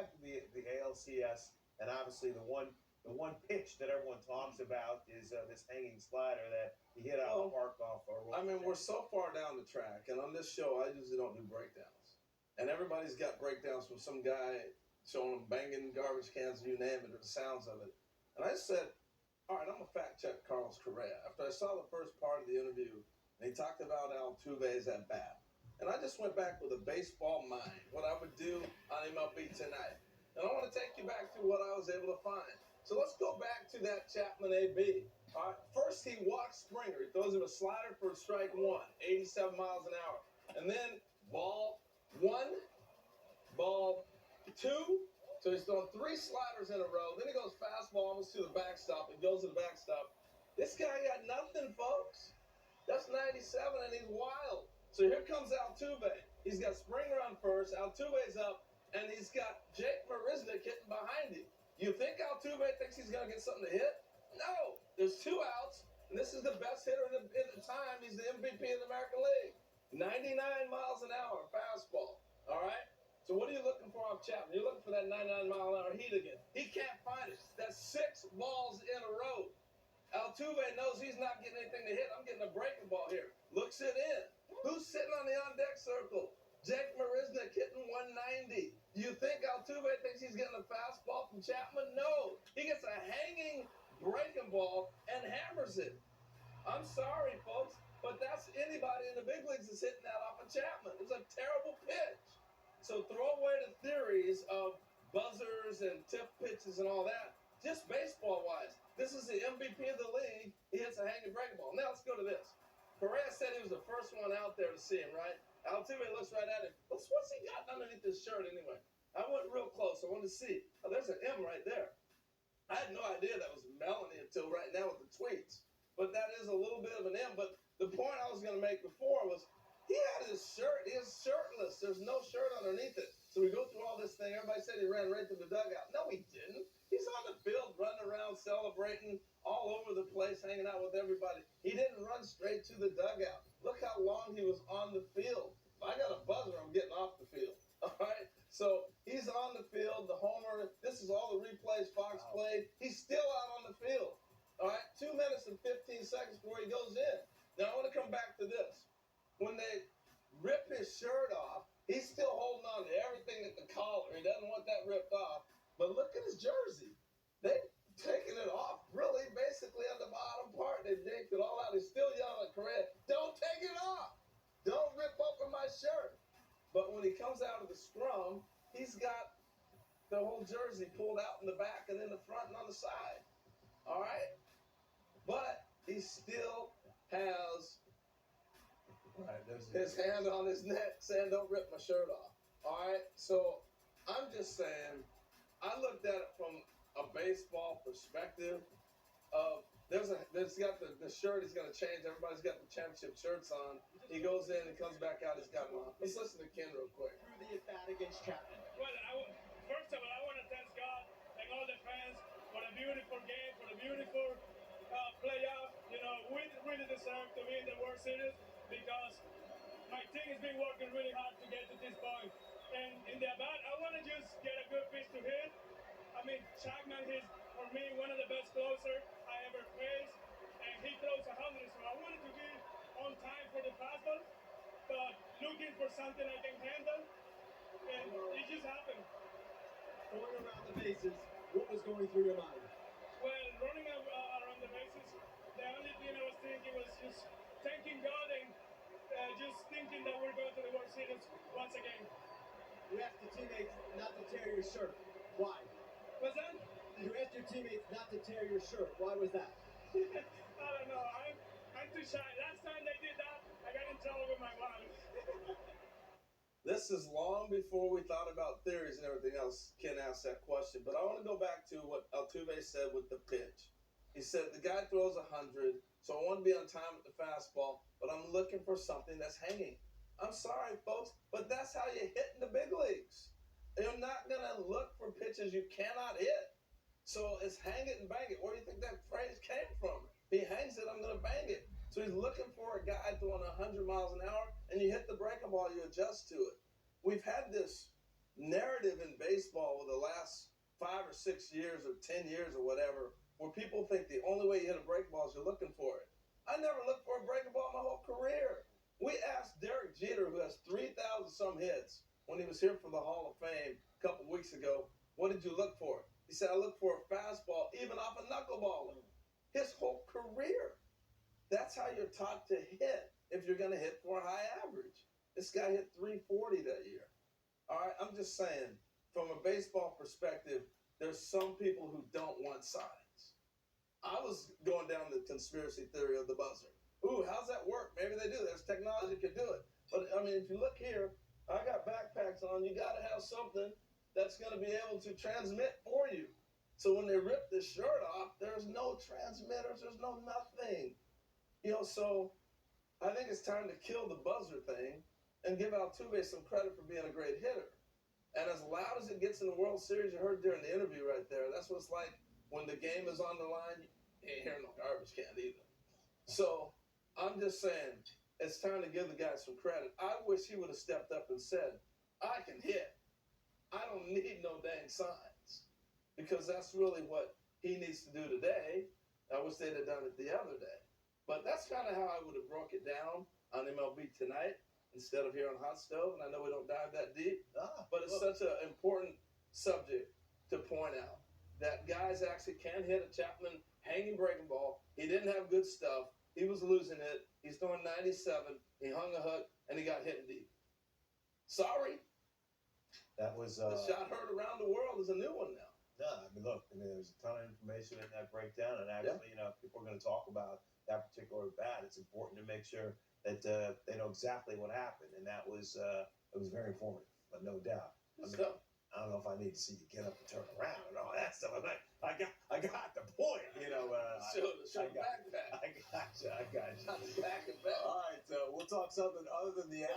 at the ALCS, and obviously the one pitch that everyone talks about is this hanging slider that he hit out of the park off. I mean, we're so far down the track, and on this show, I usually don't do breakdowns. And everybody's got breakdowns from some guy showing them banging garbage cans, you name it, or the sounds of it. And I said, all right, I'm going to fact check Carlos Correa. After I saw the first part of the interview, and he talked about Altuve's at bat. And I just went back with a baseball mind, what I would do on MLB tonight. And I want to take you back to what I was able to find. So let's go back to that Chapman AB. All right, first he walks Springer. He throws him a slider for strike one, 87 miles an hour. And then ball one, ball two. So he's throwing three sliders in a row. Then he goes fastball almost to the backstop and goes to the backstop. This guy got nothing, folks. That's 97, and he's wild. So here comes Altuve. He's got Springer on first. Altuve's up, and he's got Jake Marisnick hitting behind him. You think Altuve thinks he's going to get something to hit? No. There's two outs, and this is the best hitter in the time. He's the MVP of the American League. 99 miles an hour fastball. All right? So what are you looking for off Chapman? You're looking for that 99-mile-an-hour heat again. He can't find it. That's 6 balls in a row. Altuve knows he's not getting anything to hit. I'm getting a breaking ball here. Looks it in. Who's sitting on the on-deck circle? Jake Marisnick hitting 190. You think Altuve thinks he's getting a fastball from Chapman? No. He gets a hanging breaking ball and hammers it. I'm sorry, folks, but that's anybody in the big leagues is hitting that off of Chapman. It's a terrible pitch. So throw away the theories of buzzers and tip pitches and all that. Just baseball-wise, this is the MVP of the league. He hits a hanging breaking ball. Now let's go to this. Correa said he was the first one out there to see him, right? Altuve looks right at him. What's he got underneath his shirt anyway? I went real close. I wanted to see. Oh, there's an M right there. I had no idea that was Melanie until right now with the tweets. But that is a little bit of an M. But the point I was going to make before was he had his shirt. He is shirtless. There's no shirt underneath it. So we go through all this thing. Everybody said he ran right to the dugout. No, he didn't. He's on the field running around celebrating all over the place, hanging out with everybody. He didn't run straight to the dugout. Look how long he was on the field. If I got a buzzer, I'm getting off the field. All right? So he's on the field, the homer. This is all the replays Fox played. He's still out on the field. All right? 2 minutes and 15 seconds before he goes in. Now, I want to come back to this. When they rip his shirt off, he's still holding on to everything at the collar. He doesn't want that ripped off. But look at his jersey. They've taken it off, really, basically on the bottom part. They yanked it all out. He's still yelling at Correa, don't take it off. Don't rip open my shirt. But when he comes out of the scrum, he's got the whole jersey pulled out in the back and in the front and on the side. All right? But he still has his hand on his neck saying, don't rip my shirt off. All right? So I'm just saying, I looked at it from a baseball perspective of there's got the shirt he's going to change. Everybody's got the championship shirts on. He goes in and comes back out. He's got them on. Let's listen to Ken real quick. Through the at-bat against Chapman. Well, first of all, I want to thank God and all the fans for a beautiful game, for the beautiful playoff. You know, we really deserve to be in the World Series because my team has been working really hard to get to this point. And in the at-bat, I want to just get a good pitch to hit. I mean, Chapman is, for me, one of the best closers I ever faced. And he throws 100, so I wanted to be on time for the fastball, but looking for something I can handle. And it just happened. Going around the bases, what was going through your mind? Well, running around the bases, the only thing I was thinking was just thanking God and just thinking that we're going to the World Series once again. You asked your teammates not to tear your shirt. Why? What's that? You asked your teammates not to tear your shirt. Why was that? I don't know. I'm too shy. Last time they did that, I got in trouble with my wife. This is long before we thought about theories and everything else. Ken asked that question. But I want to go back to what Altuve said with the pitch. He said, the guy throws 100, so I want to be on time with the fastball, but I'm looking for something that's hanging. I'm sorry, folks, but that's how you hit in the big leagues. You're not going to look for pitches you cannot hit. So it's hang it and bang it. Where do you think that phrase came from? If he hangs it, I'm going to bang it. So he's looking for a guy throwing 100 miles an hour, and you hit the breaking ball, you adjust to it. We've had this narrative in baseball with the last 5 or 6 years or 10 years or whatever, where people think the only way you hit a breaking ball is you're looking for it. I never looked for a breaking ball my whole career. We asked Derek Jeter, who has 3,000 some hits, when he was here for the Hall of Fame a couple weeks ago, what did you look for? He said, I look for a fastball, even off a knuckleballer. His whole career. That's how you're taught to hit if you're going to hit for a high average. This guy hit 340 that year. All right, I'm just saying, from a baseball perspective, there's some people who don't want signs. I was going down the conspiracy theory of the buzzer. Ooh, how's that work? Maybe they do. There's technology that could do it. But, I mean, if you look here, I got backpacks on. You got to have something that's going to be able to transmit for you. So when they rip this shirt off, there's no transmitters. There's no nothing. You know, so I think it's time to kill the buzzer thing and give Altuve some credit for being a great hitter. And as loud as it gets in the World Series, you heard during the interview right there, that's what it's like when the game is on the line. You ain't hearing no garbage can either. So I'm just saying, it's time to give the guy some credit. I wish he would have stepped up and said, I can hit. I don't need no dang signs. Because that's really what he needs to do today. I wish they'd have done it the other day. But that's kind of how I would have broke it down on MLB Tonight instead of here on Hot Stove. And I know we don't dive that deep, but it's such an important subject to point out that guys actually can hit a Chapman hanging breaking ball. He didn't have good stuff. He was losing it. He's throwing 97. He hung a hook, and he got hit deep. Sorry. That was The shot heard around the world is a new one now. no. I mean, look. I mean, there's a ton of information in that breakdown, and actually, you know, if people are going to talk about that particular bat, it's important to make sure that they know exactly what happened, and that was it was very informative, but no doubt. I mean, I don't know if I need to see you get up and turn around and all that stuff. I got the point, you know. Show the backpack. I got you. Back and back. All right, we'll talk something other than the